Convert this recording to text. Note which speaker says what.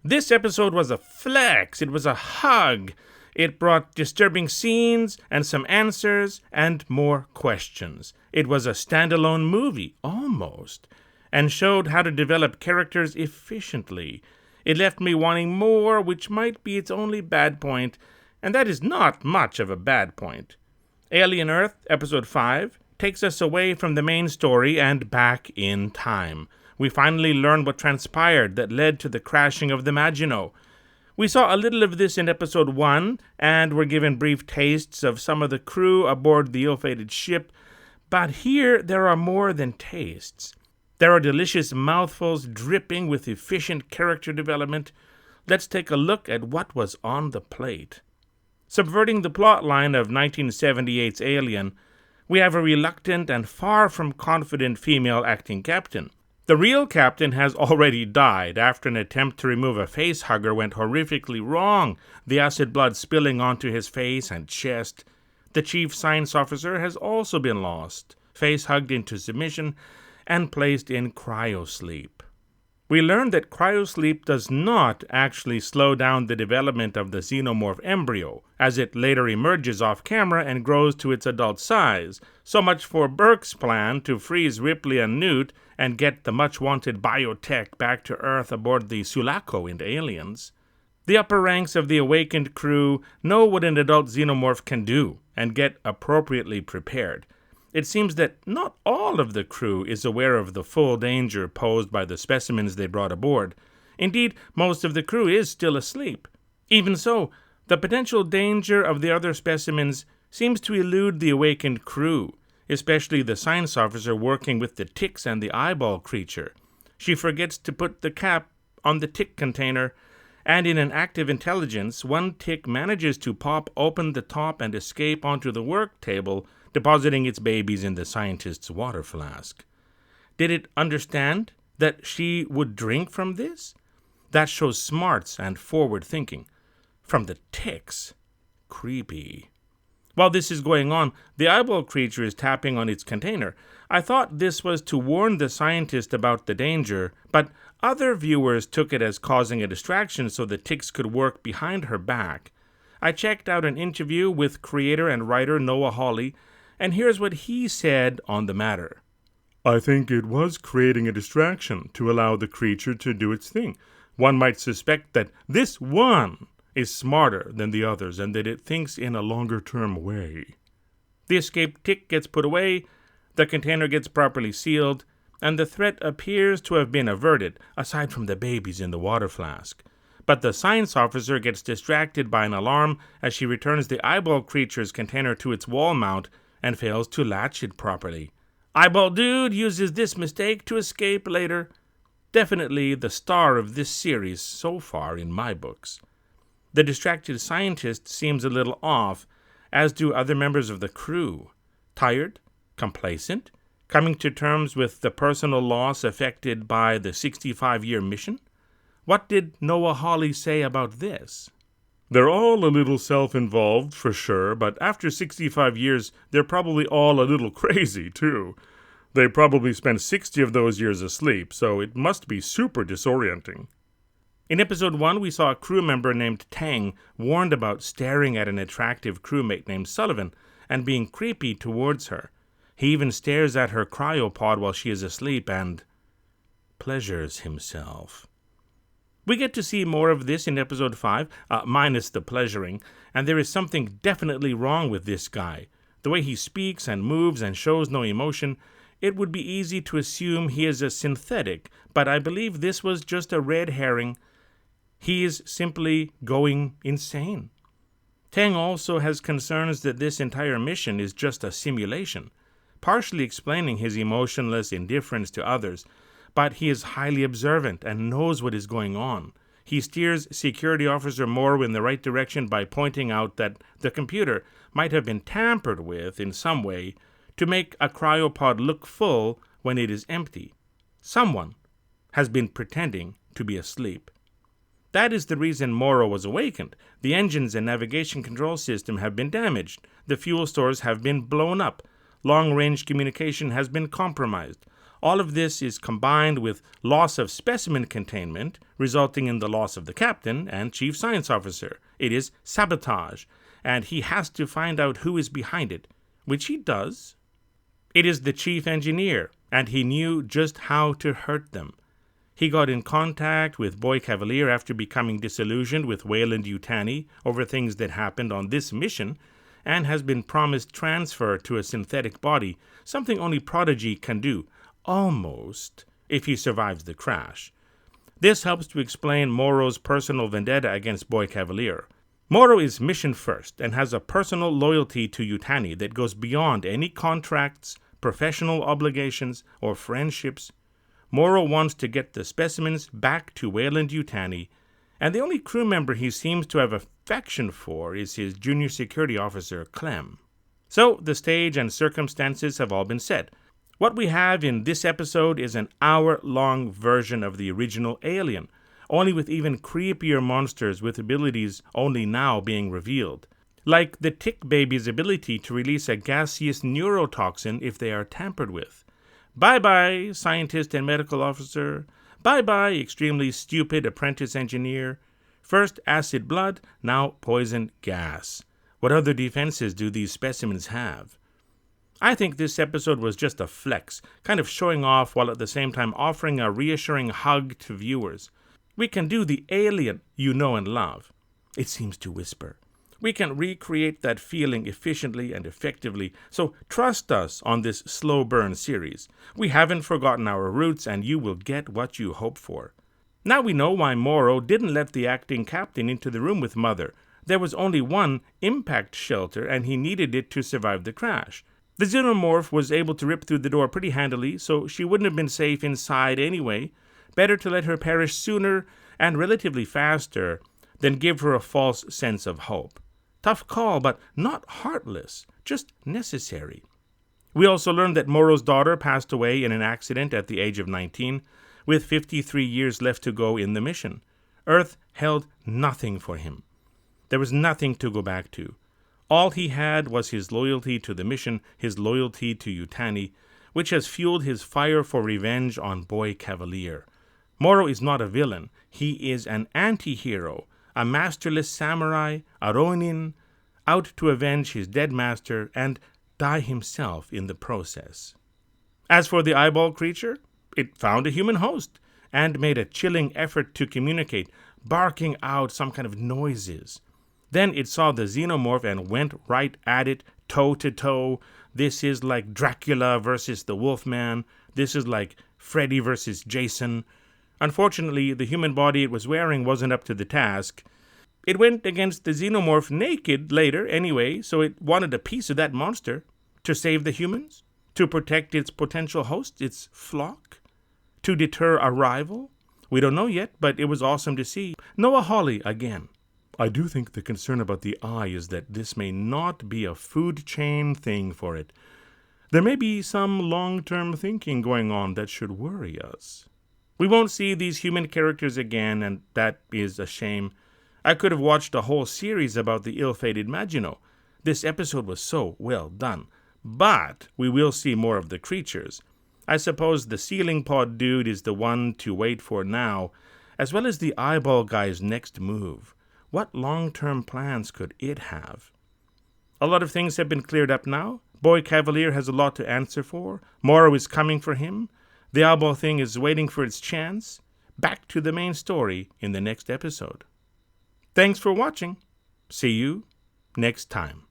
Speaker 1: This episode was a flex. It was a hug. It brought disturbing scenes and some answers and more questions. It was a standalone movie, almost, and showed how to develop characters efficiently. It left me wanting more, which might be its only bad point, and that is not much of a bad point. Alien Earth, Episode 5, takes us away from the main story and back in time. We finally learn what transpired that led to the crashing of the Maginot. We saw a little of this in Episode 1, and were given brief tastes of some of the crew aboard the ill-fated ship, but here there are more than tastes. There are delicious mouthfuls dripping with efficient character development. Let's take a look at what was on the plate. Subverting the plotline of 1978's Alien, we have a reluctant and far from confident female acting captain. The real captain has already died after an attempt to remove a face hugger went horrifically wrong, the acid blood spilling onto his face and chest. The chief science officer has also been lost, face hugged into submission, and placed in cryosleep. We learned that cryosleep does not actually slow down the development of the xenomorph embryo, as it later emerges off camera and grows to its adult size. So much for Burke's plan to freeze Ripley and Newt and get the much-wanted biotech back to Earth aboard the Sulaco in Aliens. The upper ranks of the awakened crew know what an adult xenomorph can do and get appropriately prepared. It seems that not all of the crew is aware of the full danger posed by the specimens they brought aboard. Indeed, most of the crew is still asleep. Even so, the potential danger of the other specimens seems to elude the awakened crew, especially the science officer working with the ticks and the eyeball creature. She forgets to put the cap on the tick container, and in an act of intelligence, one tick manages to pop open the top and escape onto the work table, depositing its babies in the scientist's water flask. Did it understand that she would drink from this? That shows smarts and forward thinking. From the ticks. Creepy. While this is going on, the eyeball creature is tapping on its container. I thought this was to warn the scientist about the danger, but other viewers took it as causing a distraction so the ticks could work behind her back. I checked out an interview with creator and writer Noah Hawley, and here's what he said on the matter.
Speaker 2: I think it was creating a distraction to allow the creature to do its thing. One might suspect that this one is smarter than the others and that it thinks in a longer-term way.
Speaker 1: The escaped tick gets put away, the container gets properly sealed, and the threat appears to have been averted, aside from the babies in the water flask. But the science officer gets distracted by an alarm as she returns the eyeball creature's container to its wall mount and fails to latch it properly. Eyeball Dude uses this mistake to escape later. Definitely the star of this series so far in my books. The distracted scientist seems a little off, as do other members of the crew. Tired, complacent, coming to terms with the personal loss affected by the 65-year mission? What did Noah Hawley say about this?
Speaker 2: They're all a little self-involved, for sure, but after 65 years, they're probably all a little crazy, too. They probably spent 60 of those years asleep, so it must be super disorienting.
Speaker 1: In Episode 1, we saw a crew member named Tang warned about staring at an attractive crewmate named Sullivan and being creepy towards her. He even stares at her cryopod while she is asleep and pleasures himself. We get to see more of this in Episode 5, minus the pleasuring, and there is something definitely wrong with this guy. The way he speaks and moves and shows no emotion, it would be easy to assume he is a synthetic, but I believe this was just a red herring. He is simply going insane. Tang also has concerns that this entire mission is just a simulation, partially explaining his emotionless indifference to others, but he is highly observant and knows what is going on. He steers Security Officer Moore in the right direction by pointing out that the computer might have been tampered with in some way to make a cryopod look full when it is empty. Someone has been pretending to be asleep. That is the reason Morrow was awakened. The engines and navigation control system have been damaged. The fuel stores have been blown up. Long-range communication has been compromised. All of this is combined with loss of specimen containment, resulting in the loss of the captain and chief science officer. It is sabotage, and he has to find out who is behind it, which he does. It is the chief engineer, and he knew just how to hurt them. He got in contact with Boy Cavalier after becoming disillusioned with Weyland-Yutani over things that happened on this mission, and has been promised transfer to a synthetic body, something only Prodigy can do, almost, if he survives the crash. This helps to explain Morrow's personal vendetta against Boy Cavalier. Morrow is mission first and has a personal loyalty to Yutani that goes beyond any contracts, professional obligations, or friendships. Morrow wants to get the specimens back to Weyland-Yutani, and the only crew member he seems to have affection for is his junior security officer, Clem. So, the stage and circumstances have all been set. What we have in this episode is an hour-long version of the original Alien, only with even creepier monsters with abilities only now being revealed, like the tick baby's ability to release a gaseous neurotoxin if they are tampered with. Bye-bye, scientist and medical officer. Bye-bye, extremely stupid apprentice engineer. First acid blood, now poison gas. What other defenses do these specimens have? I think this episode was just a flex, kind of showing off while at the same time offering a reassuring hug to viewers. We can do the Alien you know and love. It seems to whisper. We can recreate that feeling efficiently and effectively, so trust us on this slow burn series. We haven't forgotten our roots, and you will get what you hope for. Now we know why Morrow didn't let the acting captain into the room with Mother. There was only one impact shelter, and he needed it to survive the crash. The xenomorph was able to rip through the door pretty handily, so she wouldn't have been safe inside anyway. Better to let her perish sooner and relatively faster than give her a false sense of hope. Tough call, but not heartless, just necessary. We also learned that Morrow's daughter passed away in an accident at the age of 19, with 53 years left to go in the mission. Earth held nothing for him. There was nothing to go back to. All he had was his loyalty to the mission, his loyalty to Yutani, which has fueled his fire for revenge on Boy Cavalier. Morrow is not a villain. He is an anti-hero, a masterless samurai, a ronin, out to avenge his dead master and die himself in the process. As for the eyeball creature, it found a human host and made a chilling effort to communicate, barking out some kind of noises. Then it saw the xenomorph and went right at it, toe to toe. This is like Dracula versus the Wolfman. This is like Freddy versus Jason. Unfortunately, the human body it was wearing wasn't up to the task. It went against the xenomorph naked later anyway, so it wanted a piece of that monster to save the humans, to protect its potential host, its flock, to deter a rival. We don't know yet, but it was awesome to see. Noah Hawley again. I do think the concern about the eye is that this may not be a food chain thing for it. There may be some long-term thinking going on that should worry us. We won't see these human characters again, and that is a shame. I could have watched a whole series about the ill-fated Maginot. This episode was so well done. But we will see more of the creatures. I suppose the ceiling pod dude is the one to wait for now, as well as the eyeball guy's next move. What long-term plans could it have? A lot of things have been cleared up now. Boy Cavalier has a lot to answer for. Morrow is coming for him. The eyeball thing is waiting for its chance. Back to the main story in the next episode. Thanks for watching. See you next time.